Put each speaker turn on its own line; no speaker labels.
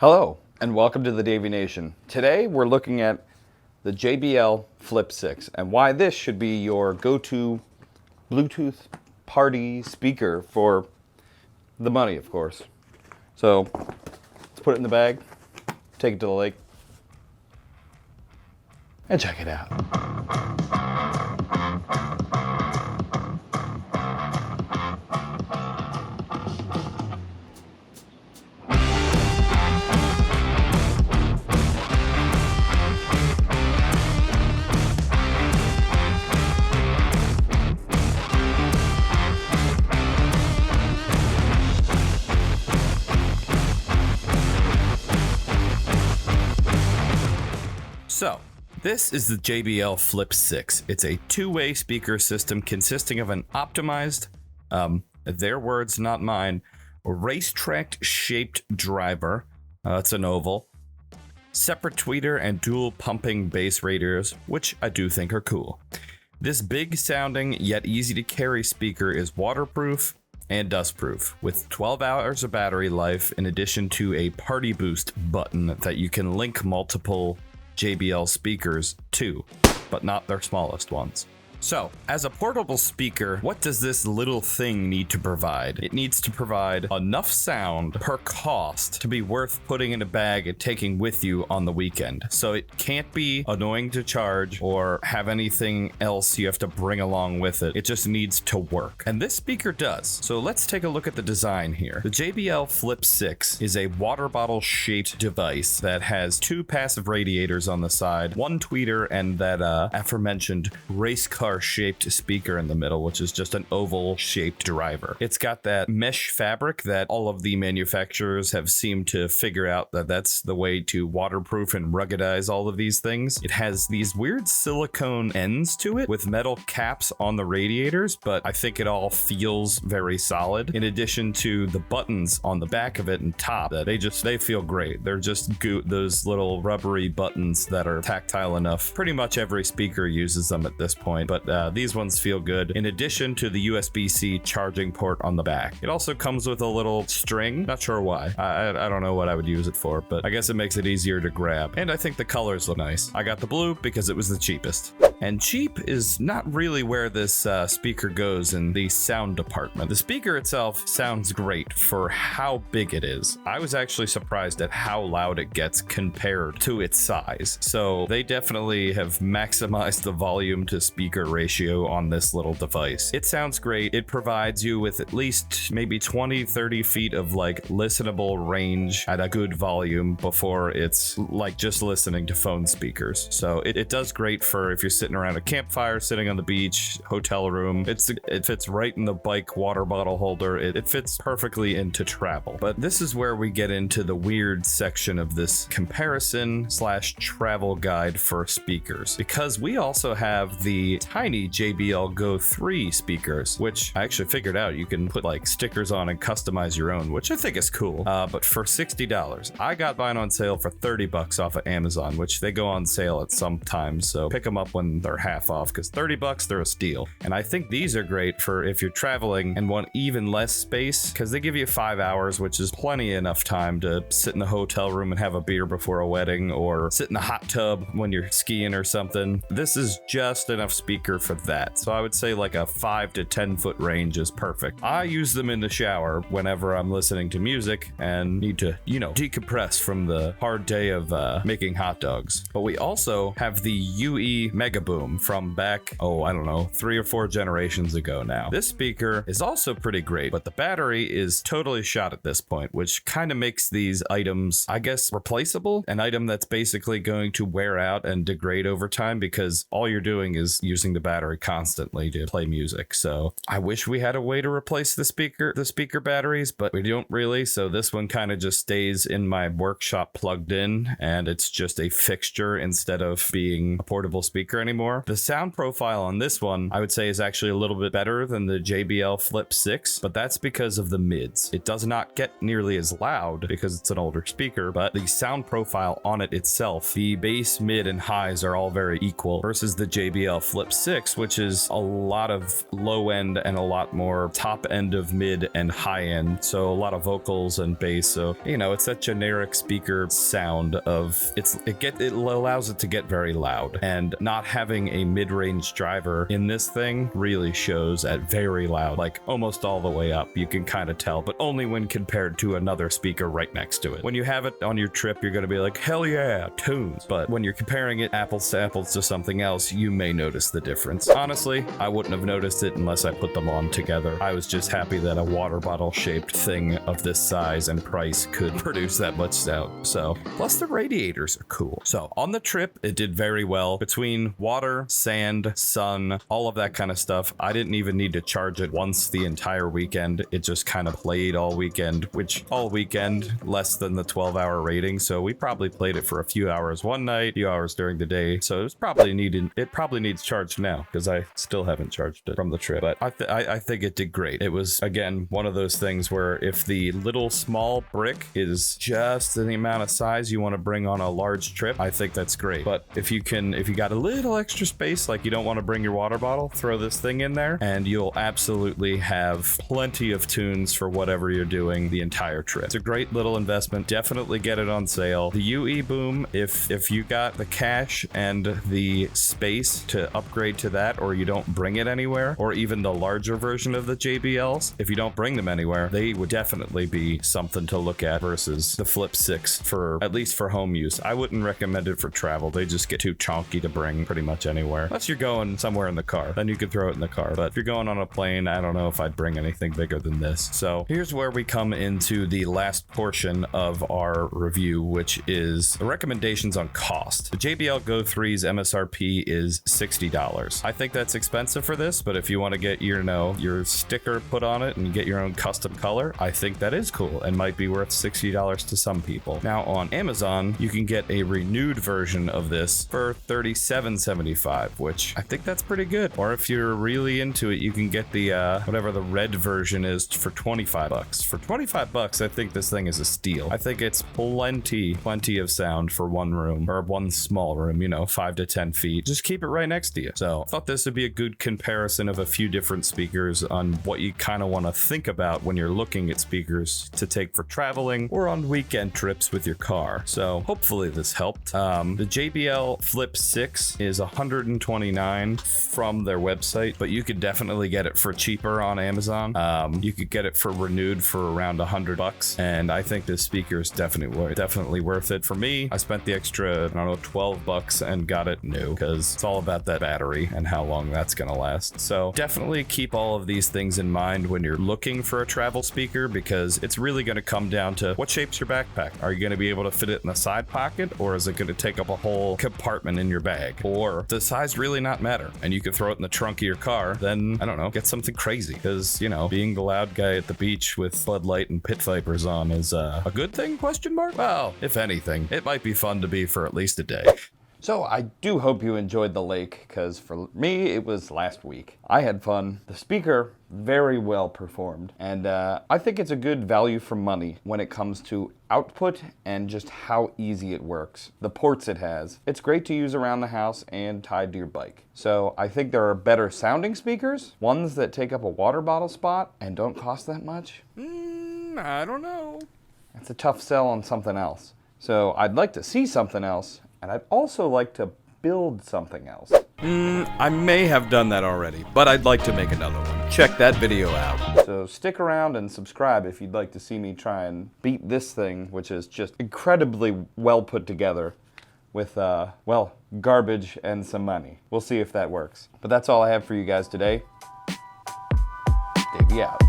Hello, and welcome to the Davey Nation. Today we're looking at the JBL Flip 6 and why this should be your go-to Bluetooth party speaker for the money, of course. So let's put it in the bag, take it to the lake, and check it out.
So, this is the JBL Flip 6. It's a two-way speaker system consisting of an optimized, their words, not mine, racetrack-shaped driver. It's an oval. Separate tweeter and dual pumping bass radios, which I do think are cool. This big-sounding yet easy-to-carry speaker is waterproof and dustproof, with 12 hours of battery life in addition to a party boost button that you can link multiple JBL speakers too, but not their smallest ones. So, as a portable speaker, what does this little thing need to provide? It needs to provide enough sound per cost to be worth putting in a bag and taking with you on the weekend. So it can't be annoying to charge or have anything else you have to bring along with it. It just needs to work. And this speaker does. So let's take a look at the design here. The JBL Flip 6 is a water bottle shaped device that has two passive radiators on the side, one tweeter, and that aforementioned race car shaped speaker in the middle, which is just an oval shaped driver. It's got that mesh fabric that all of the manufacturers have seemed to figure out that that's the way to waterproof and ruggedize all of these things. It has these weird silicone ends to it with metal caps on the radiators, but I think it all feels very solid. In addition to the buttons on the back of it and top, that they feel great. They're just those little rubbery buttons that are tactile enough. Pretty much every speaker uses them at this point, but these ones feel good, in addition to the USB-C charging port on the back. It also comes with a little string, not sure why. I don't know what I would use it for, but I guess it makes it easier to grab. And I think the colors look nice. I got the blue because it was the cheapest. And cheap is not really where this speaker goes in the sound department. The speaker itself sounds great for how big it is. I was actually surprised at how loud it gets compared to its size. So they definitely have maximized the volume to speaker ratio on this little device. It sounds great. It provides you with at least maybe 20-30 feet of like listenable range at a good volume before it's like just listening to phone speakers. So it does great for if you're sitting around a campfire, sitting on the beach, hotel room. It fits right in the bike water bottle holder. It fits perfectly into travel. But this is where we get into the weird section of this comparison / travel guide for speakers, because we also have the tiny JBL Go 3 speakers, which I actually figured out you can put like stickers on and customize your own, which I think is cool. But for $60, I got mine on sale for $30 off of Amazon, which they go on sale at some times. So pick them up when they're half off, because $30 they're a steal. And I think these are great for if you're traveling and want even less space, because they give you 5 hours, which is plenty enough time to sit in the hotel room and have a beer before a wedding, or sit in the hot tub when you're skiing or something. This is just enough speaker for that. So I would say like a 5 to 10 foot range is perfect. I use them in the shower whenever I'm listening to music and need to, decompress from the hard day of making hot dogs. But we also have the UE Mega Boom from back, 3 or 4 generations ago now. This speaker is also pretty great, but the battery is totally shot at this point, which kind of makes these items, I guess, replaceable. An item that's basically going to wear out and degrade over time because all you're doing is using the battery constantly to play music. So I wish we had a way to replace the speaker batteries, but we don't really. So this one kind of just stays in my workshop plugged in, and it's just a fixture instead of being a portable speaker anymore. The sound profile on this one, I would say, is actually a little bit better than the JBL Flip 6, but that's because of the mids. It does not get nearly as loud because it's an older speaker, but the sound profile on it itself, the bass, mid, and highs are all very equal versus the JBL Flip 6, which is a lot of low end and a lot more top end of mid and high end. So a lot of vocals and bass. So, you know, it's that generic speaker sound of it allows it to get very loud, and not having a mid-range driver in this thing really shows at very loud, like almost all the way up. You can kind of tell, but only when compared to another speaker right next to it. When you have it on your trip, you're going to be like, hell yeah, tunes. But when you're comparing it apples to something else, you may notice the difference. Honestly, I wouldn't have noticed it unless I put them on together. I was just happy that a water bottle shaped thing of this size and price could produce that much sound. So, plus the radiators are cool. So on the trip, it did very well. Between water, sand, sun, all of that kind of stuff, I didn't even need to charge it once the entire weekend. It just kind of played all weekend, which all weekend less than the 12-hour rating. So we probably played it for a few hours one night, a few hours during the day. So it probably needs charged now, because I still haven't charged it from the trip. But I think it did great. It was, again, one of those things where if the little small brick is just the amount of size you want to bring on a large trip, I think that's great. But if you got a little extra space, like you don't want to bring your water bottle, throw this thing in there and you'll absolutely have plenty of tunes for whatever you're doing the entire trip. It's a great little investment. Definitely get it on sale. The UE Boom, if you got the cash and the space to upgrade to that, or you don't bring it anywhere, or even the larger version of the JBLs, if you don't bring them anywhere, they would definitely be something to look at versus the Flip 6 at least for home use. I wouldn't recommend it for travel. They just get too chonky to bring pretty much anywhere. Unless you're going somewhere in the car, then you could throw it in the car. But if you're going on a plane, I don't know if I'd bring anything bigger than this. So here's where we come into the last portion of our review, which is the recommendations on cost. The JBL Go 3's MSRP is $60. I think that's expensive for this, but if you want to get your sticker put on it and get your own custom color, I think that is cool and might be worth $60 to some people. Now on Amazon, you can get a renewed version of this for $37.75, which I think that's pretty good. Or if you're really into it, you can get the whatever the red version is for $25. For $25, I think this thing is a steal. I think it's plenty of sound for one room, or one small room, 5 to 10 feet. Just keep it right next to you. So I thought this would be a good comparison of a few different speakers on what you kind of want to think about when you're looking at speakers to take for traveling or on weekend trips with your car. So hopefully this helped. The JBL Flip 6 is $129 from their website, but you could definitely get it for cheaper on Amazon. You could get it for renewed for around $100, and I think this speaker is definitely worth it. For me, I spent the extra, $12 and got it new, because it's all about that battery and how long that's gonna last. So definitely keep all of these things in mind when you're looking for a travel speaker, because it's really gonna come down to what shape's your backpack. Are you gonna be able to fit it in the side pocket, or is it gonna take up a whole compartment in your bag? Or does size really not matter and you can throw it in the trunk of your car? Then, I don't know, get something crazy, because, being the loud guy at the beach with Bud Light and Pit Vipers on is a good thing, ? Well, if anything, it might be fun to be for at least a day.
So I do hope you enjoyed the lake, because for me, it was last week. I had fun. The speaker, very well performed. And I think it's a good value for money when it comes to output and just how easy it works. The ports it has. It's great to use around the house and tied to your bike. So I think there are better sounding speakers, ones that take up a water bottle spot and don't cost that much.
I don't know.
It's a tough sell on something else. So I'd like to see something else, and I'd also like to build something else.
I may have done that already, but I'd like to make another one. Check that video out.
So stick around and subscribe if you'd like to see me try and beat this thing, which is just incredibly well put together with, garbage and some money. We'll see if that works. But that's all I have for you guys today. Davey out.